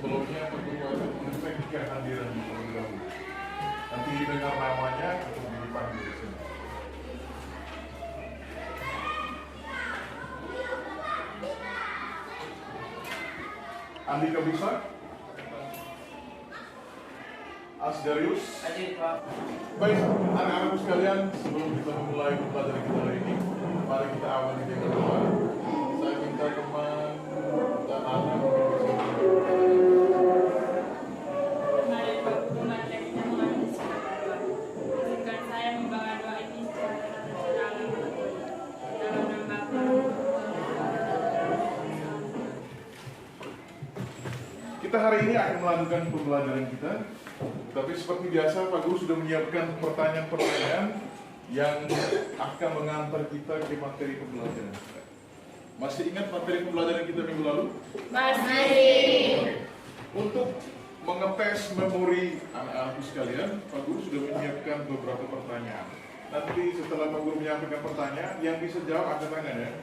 sebelumnya perlu akan mengecek kehadiran di program. Nanti dengar namanya untuk dipanggil di sini. Andika bisa? Asdarius? Baik, anak-anakku sekalian, sebelum kita memulai pembelajaran kita hari ini, mari kita awali dengan doa. Saya minta teman dan anak kita hari ini akan melanjutkan pembelajaran kita. Tapi seperti biasa, Pak Guru sudah menyiapkan pertanyaan-pertanyaan yang akan mengantar kita ke materi pembelajaran kita. Masih ingat materi pembelajaran kita minggu lalu? Masih. Untuk mengetes memori anak-anakku sekalian, Pak Guru sudah menyiapkan beberapa pertanyaan. Nanti setelah Pak Guru menyampaikan pertanyaan, yang bisa jawab angkat tangan ya.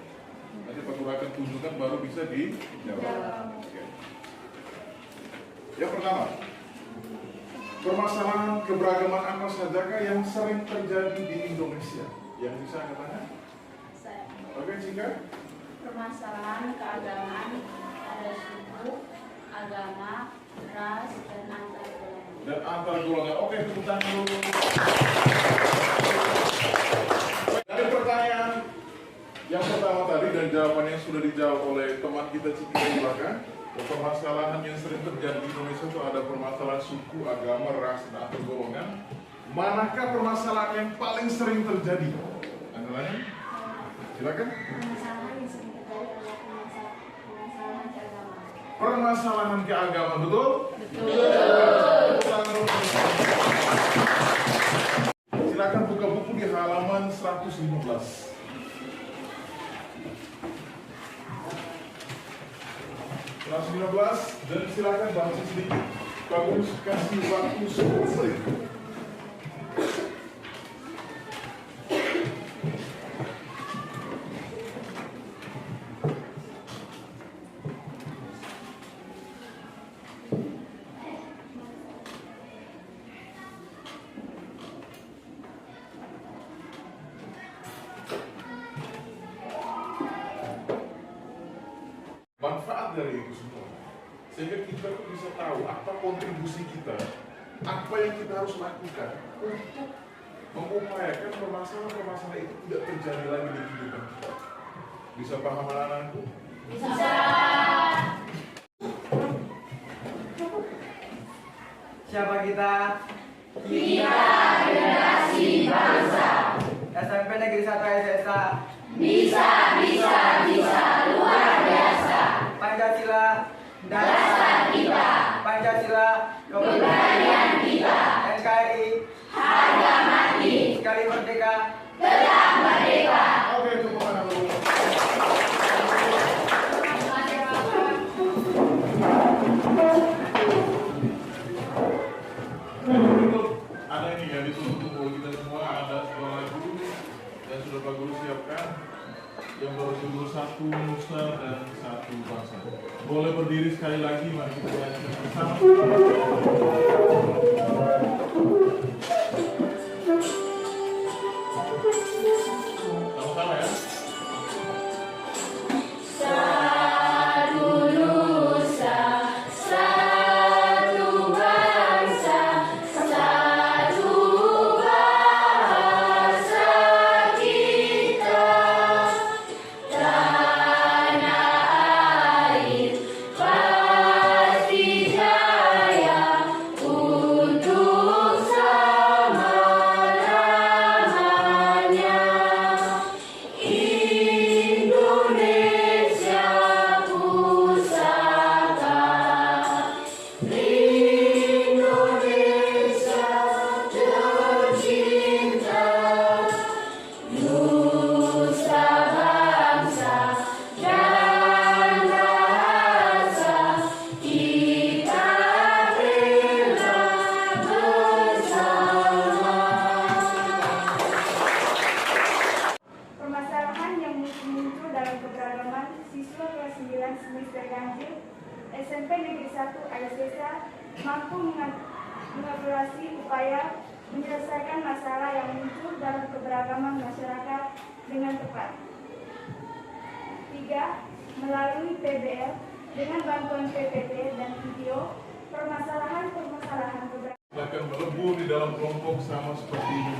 Nanti Pak Guru akan tunjukkan baru bisa dijawab. Oke. Yang pertama, permasalahan keberagaman apa sajakah yang sering terjadi di Indonesia? Yang bisa angkat tangan? Oke, singkat. Permasalahan keagamaan, ada suku, agama, ras, dan antar golongan. Dan antar golongan. Oke, tepuk tangan dulu. Dari pertanyaan yang pertama tadi dan jawabannya sudah dijawab oleh teman kita Ciki di belakang. Permasalahan yang sering terjadi di Indonesia itu ada permasalahan suku, agama, ras, dan antar golongan. Manakah permasalahan yang paling sering terjadi? Antaranya? Silakan. Permasalahan yang sering terjadi adalah permasalahan keagamaan. Permasalahan keagamaan, betul? Betul. Silakan buka buku di halaman 115. Kelas 15 dan silakan baca sedikit. Bagus, kasih waktu 10 menit. Manfaat dari itu semua, sehingga kita bisa tahu apa kontribusi kita, apa yang kita harus lakukan untuk mengupayakan permasalahan-permasalahan itu tidak terjadi lagi di kehidupan kita. Bisa paham anak-anakku? Bisa. Siapa kita? Kita generasi bangsa. SMP Negeri 1 SSA. Bisa, luar biasa. Pancasila Dasar kita, Pancasila kebudayaan kita, NKRI harga mati, sekali merdeka. tetap merdeka. Oke, tepuk tangan dulu. Berikut ada ini ya, dituntut bahwa kita semua ada sebuah lagu yang sudah Pak Guru siapkan yang berjudul Satu Nusa dan Satu Bangsa. Boleh berdiri sekali lagi, mari kita nyanyikan bersama. Sama-sama ya. Satu nusa, satu bangsa, satu bahasa kita. Tanah air pasti jaya mampu mengevaluasi upaya menyelesaikan masalah yang muncul dalam keberagaman masyarakat dengan tepat. 3. Melalui PBL dengan bantuan PPT dan video, permasalahan-permasalahan keberagaman akan melebur di dalam kelompok sama seperti ini.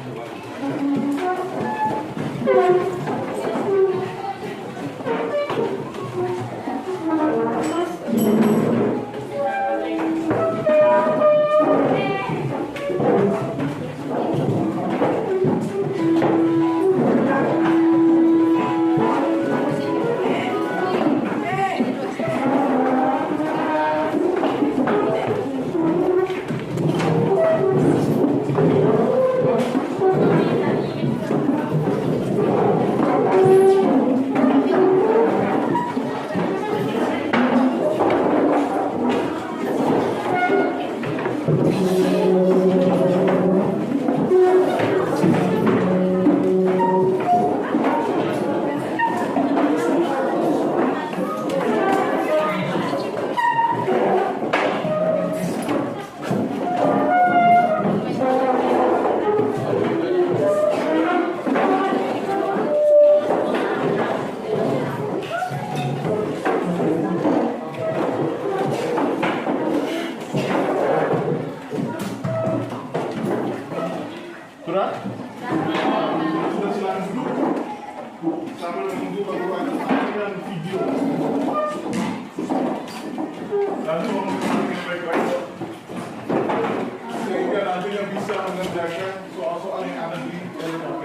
Sudah? Sudah, silakan duduk sambil menunggu bagaimana dan video. Nanti ngomong baik-baik sehingga nantinya bisa mengerjakan soal-soal yang ada di LKP.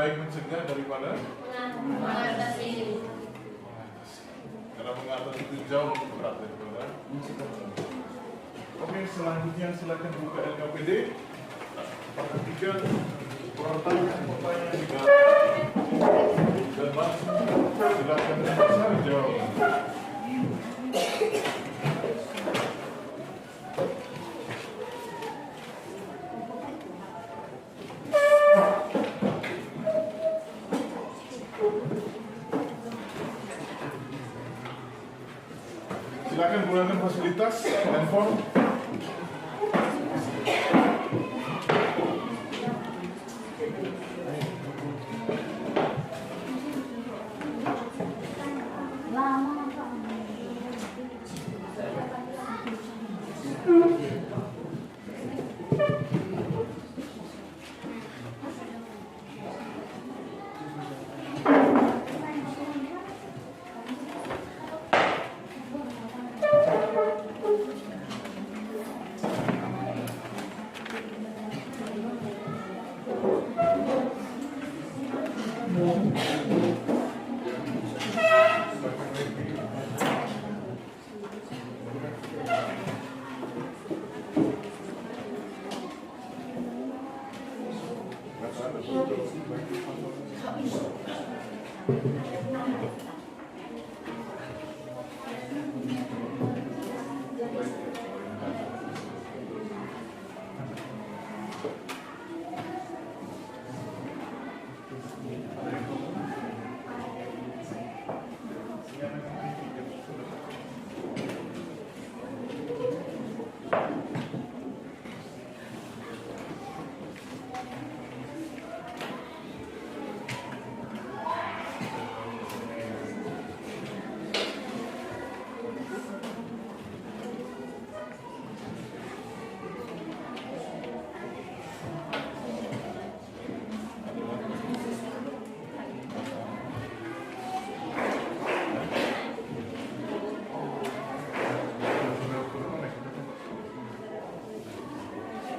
baik mencegah daripada mengatasi. karena mengatasi itu jauh lebih berat daripada mencegah. Oke, selanjutnya silakan buka LKPD. Part 3 pertanyaan di dan langsung silakan cari jawaban. Silakan gunakan fasilitas handphone.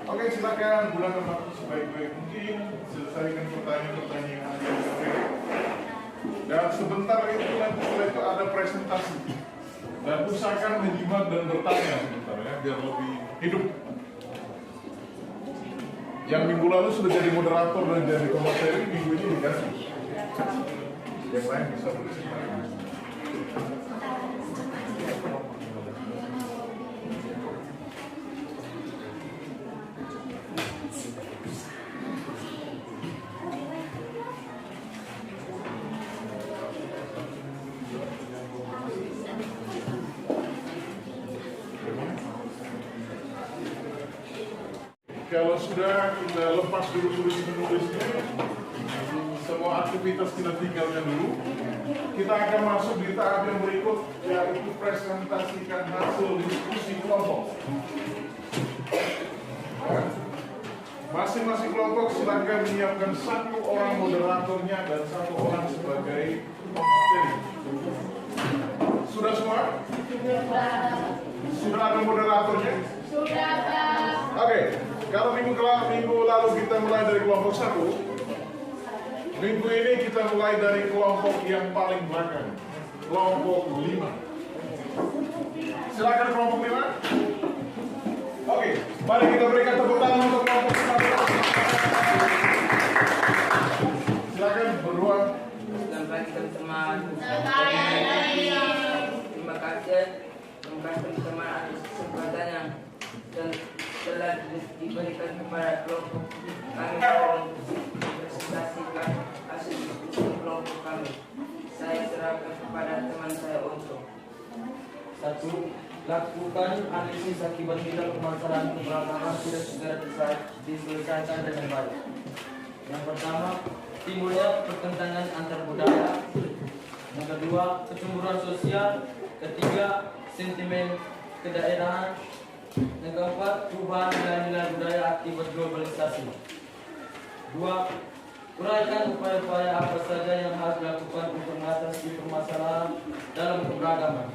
Oke, silakan gunakan waktu sebaik-baik mungkin, selesaikan pertanyaan-pertanyaan yang ada di sini. Dan sebentar itu nanti setelah itu ada presentasi. Dan usahakan menyimak dan bertanya sebentar ya, biar lebih hidup. Yang minggu lalu sudah jadi moderator dan jadi komateri, minggu ini dikasih. Yang lain bisa bercerita. Kalau sudah kita lepas dulu tulis menulisnya, semua aktivitas kita tinggalkan dulu. Kita akan masuk di tahap yang berikut, yaitu presentasikan hasil diskusi kelompok. Masing-masing kelompok silakan menyiapkan 1 orang moderatornya dan 1 orang sebagai pemateri. Sudah semua? Sudah ada moderatornya? Sudah, Pak. Oke, kalau minggu lalu kita mulai dari kelompok 1, minggu ini kita mulai dari kelompok yang paling belakang, kelompok 5. Silakan kelompok 5. Oke, mari kita berikan tepuk tangan untuk kelompok 5. Silakan berdua. Selamat pagi teman-teman. Terima kasih teman-teman atas kesempatannya dan telah diberikan kepada kelompok kami dalam presentasikan hasil diskusi kelompok kami. Saya serahkan kepada teman saya untuk 1. Lakukan analisis akibat bila permasalahan keberagaman tidak segera diselesaikan dengan baik. Yang pertama, timbulnya pertentangan antar budaya. Yang kedua, kecemburuan sosial. Ketiga, sentimen kedaerahan. Yang keempat, perubahan nilai-nilai budaya akibat globalisasi. 2. Uraikan upaya-upaya apa saja yang harus dilakukan untuk mengatasi permasalahan dalam keberagaman.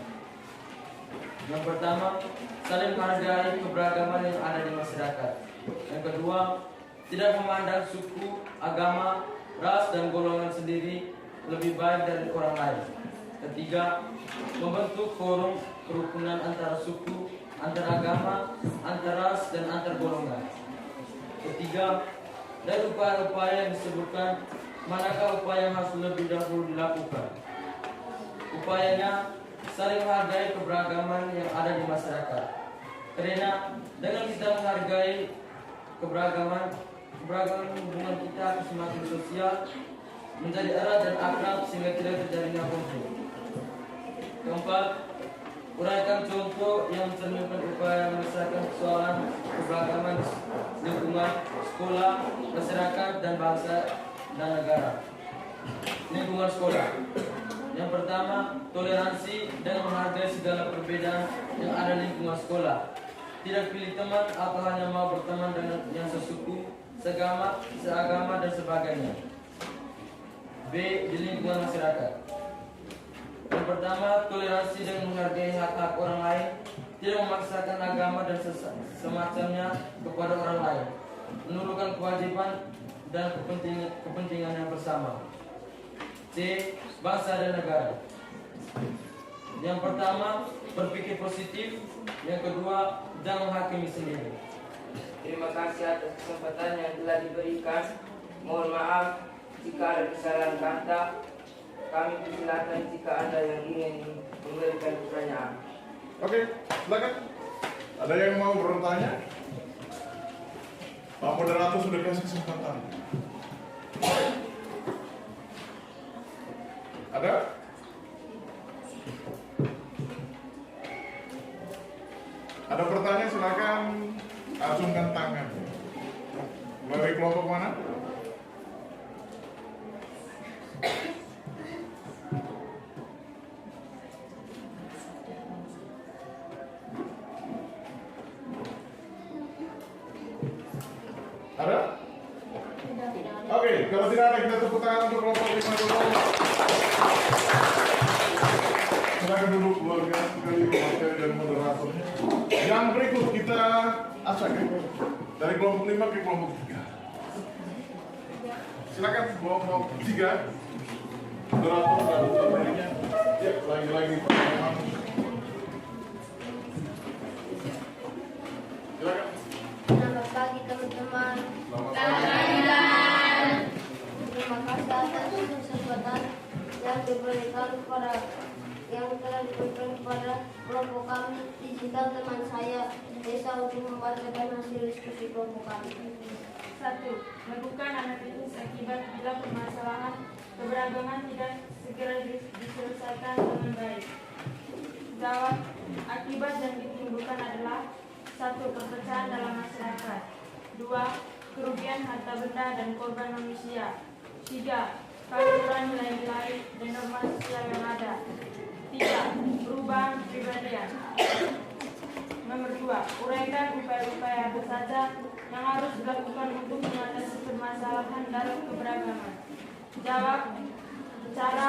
Yang pertama, saling menghargai keberagaman yang ada di masyarakat. Yang kedua, tidak memandang suku, agama, ras, dan golongan sendiri lebih baik dari orang lain. Ketiga, membentuk forum kerukunan antara suku, antar agama, antar ras, dan antar golongan. Ketiga, dari upaya-upaya yang disebutkan, manakah upaya yang harus lebih dahulu dilakukan? Upayanya saling menghargai keberagaman yang ada di masyarakat. Karena dengan kita menghargai keberagaman hubungan kita akan semakin sosial, menjadi erat dan akrab sehingga tidak terjadinya konflik. Keempat, uraikan contoh yang mencerminkan upaya menyelesaikan persoalan keberagaman lingkungan, sekolah, masyarakat, dan bangsa dan negara. Lingkungan sekolah. Yang pertama, toleransi dan menghargai segala perbedaan yang ada di lingkungan sekolah. Tidak pilih teman atau hanya mau berteman dengan yang sesuku, seagama, dan sebagainya. B. Di lingkungan masyarakat. Yang pertama, toleransi dan menghargai hak-hak orang lain, tidak memaksakan agama dan semacamnya kepada orang lain, menurunkan kewajiban dan kepentingan yang bersama. C. Bangsa dan negara. Yang pertama, berpikir positif. Yang kedua, jangan menghakimi sendiri. Terima kasih atas kesempatan yang telah diberikan. Mohon maaf jika ada kesalahan kata. Kami persilakan jika ada yang ingin memberikan pertanyaan. Oke, silakan. Ada yang mau bertanya? Pak moderator sudah kasih kesempatan. Ada? Ada pertanyaan, silakan acungkan tangan. Dari kelompok mana? Ada? Oke, kalau tidak ada kita tepuk tangan untuk kelompok 5 dulu. Silakan duduk keluarga sekali materi dan moderatornya. Yang berikut kita acak dari kelompok 5 ke kelompok 3. Silakan kelompok 3. Moderator dan materinya. Ya, lagi-lagi pertanyaan. Silakan. Selamat pagi teman-teman. Terima kasih atas kesempatan yang telah diberikan kepada kelompok kami. Digital teman saya Desa untuk membacakan hasil diskusi kelompok kami. 1. Melakukan analisis akibat bila permasalahan keberagaman tidak segera diselesaikan dengan baik. Jawab. Akibat yang ditimbulkan adalah 1. Perpecahan dalam masyarakat. 2. Kerugian harta benda dan korban manusia. 3. Kehancuran nilai-nilai dan norma sosial yang ada. 3. Perubahan kepribadian. Nomor 2. Uraikan upaya-upaya apa saja yang harus dilakukan untuk mengatasi permasalahan dalam keberagaman. Jawab. Cara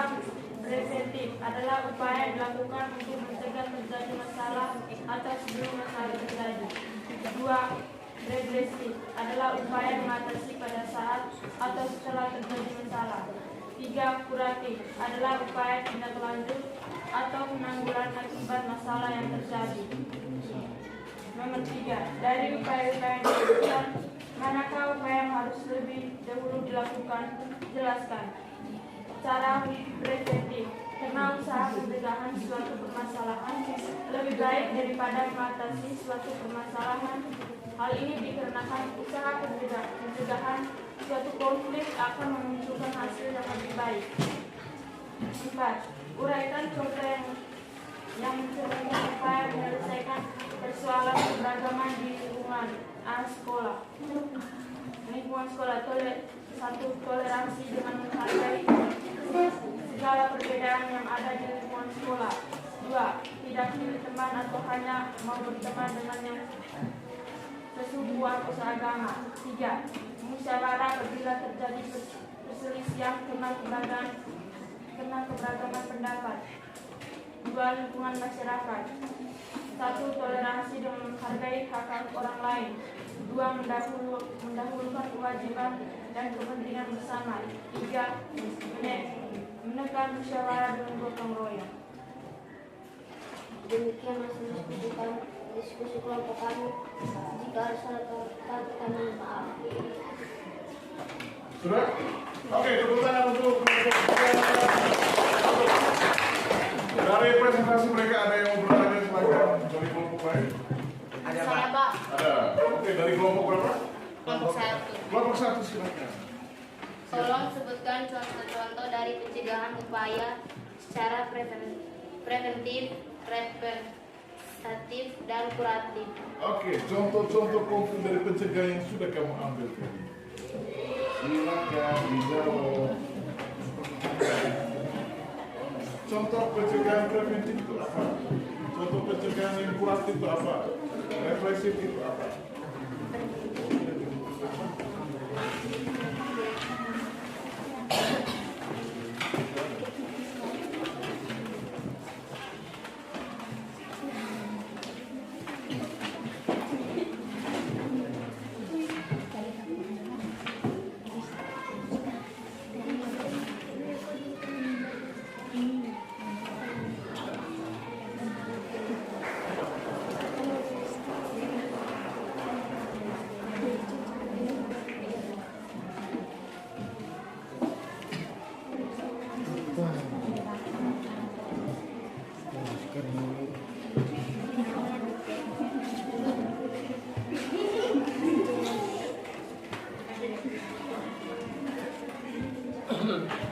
preventif adalah upaya yang dilakukan untuk mencegah terjadi masalah atau sebelum masalah terjadi. 2. Regresif adalah upaya mengatasi pada saat atau setelah terjadi masalah. 3. Kuratif adalah upaya tindak lanjut atau penanggulangan akibat masalah yang terjadi. Nomor 3. Dari upaya-upaya yang disebutkan, manakah upaya yang harus lebih dahulu dilakukan? Jelaskan. Cara preventif. Karena usaha pencegahan suatu permasalahan lebih baik daripada mengatasi suatu permasalahan. Hal ini dikarenakan usaha pencegahan suatu konflik akan memunculkan hasil yang lebih baik. 4. Uraikan contoh yang mencerminkan upaya menyelesaikan persoalan keberagaman di lingkungan sekolah. Lingkungan sekolah. 1. Toleransi dengan menghargai segala perbedaan yang ada di lingkungan sekolah. 2. Tidak pilih teman atau hanya mau berteman dengan yang sesuku atau seagama. 3. Musyawarah apabila terjadi perselisihan karena keberagaman pendapat. 2. Lingkungan masyarakat. 1. Toleransi dengan menghargai hak-hak orang lain. 2. 2. Mendahulukan kewajiban dan kepentingan bersama. 3. Menekan musyawarah dan gotong royong. Demikian hasil diskusi kelompok kami. Jika ada salah kata, kami minta maaf. Sudah? Oke, tepuk tangan untuk dari presentasi mereka. Ada yang mau bertanya silakan dari kelompok lain? Ada Saya, Pak. Pak. Ada. Oke, dari kelompok berapa? Kelompok 1. Kelompok 1 silakan. Tolong sebutkan contoh-contoh dari pencegahan upaya secara preventif, representatif, dan kuratif. Oke, contoh-contoh konkret dari pencegahan yang sudah kamu ambil tadi. Silakan dijawab. Contoh pencegahan preventif itu apa? Contoh pencegahan yang kuratif itu apa? Represif itu apa?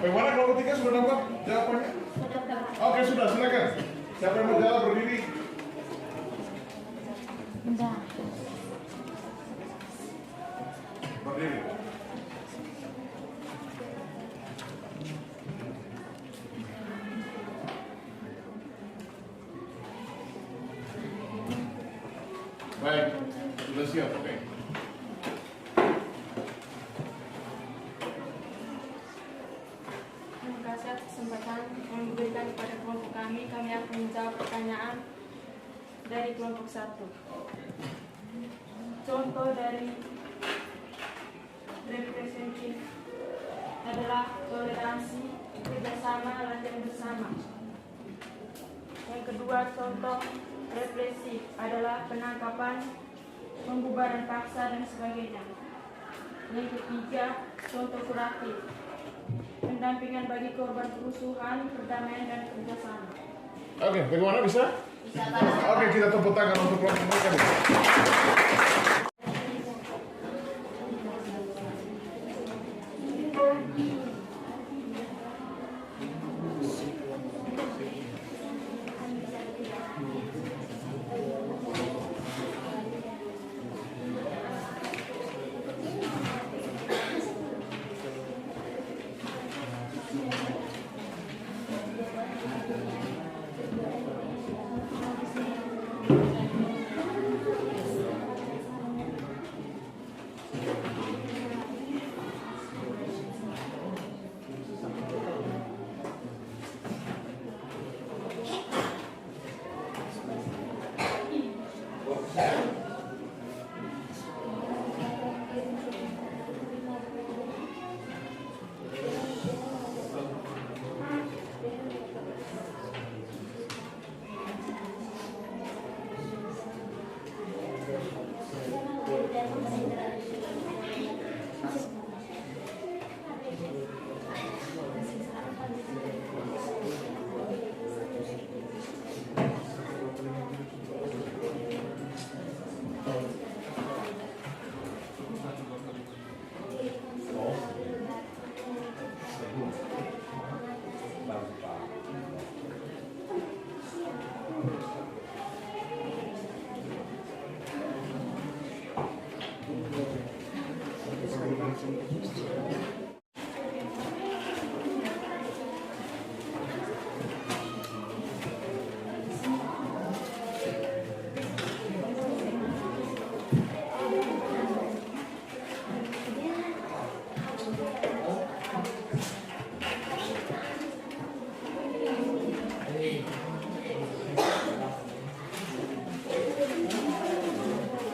Bagaimana kalau ketiga sudah dapat jawabannya? Oke, sudah, silakan. Siapa yang mau jawab berdiri? Berdiri. Baik, sudah siap, oke. Terima kasih atas kesempatan yang diberikan kepada kelompok kami. Kami akan menjawab pertanyaan dari kelompok 1. Contoh dari representatif adalah toleransi, kerjasama, latihan bersama. Yang kedua, contoh represif adalah penangkapan, pembubaran paksa, dan sebagainya. Yang ketiga, contoh kuratif, pendampingan bagi korban kerusuhan, perdamaian, dan kerjasama. Oke, bagaimana bisa? Bisa, Pak. Oke, kita tepuk tangan untuk kelompok mereka.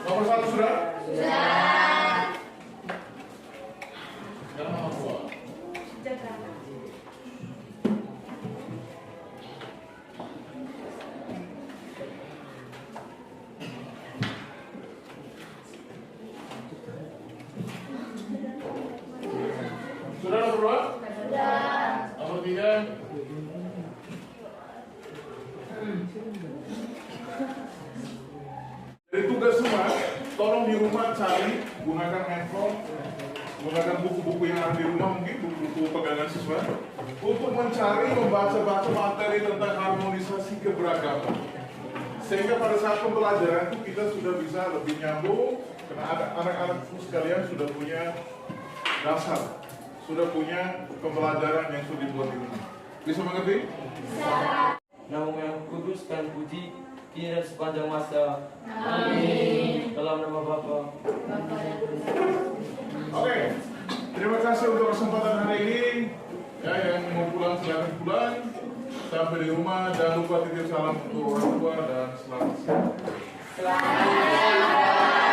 Nomor 1 sudah? Sudah. juga semua, tolong di rumah cari, gunakan handphone, gunakan buku-buku yang ada di rumah, mungkin buku-buku pegangan siswa, untuk mencari, membaca-baca materi tentang harmonisasi keberagaman. Sehingga pada saat pembelajaran itu kita sudah bisa lebih nyambung, karena anak-anak sekalian sudah punya dasar, sudah punya pembelajaran yang sudah dibuat di rumah. Bisa mengerti? Namamu yang kudus dan puji kini dan sepanjang masa. Amin. Dalam nama Bapa. Oke, terima kasih untuk kesempatan hari ini. Ya, yang mau pulang silakan pulang. Sampai di rumah jangan lupa titip salam untuk orang tua dan selamat siang. Selamat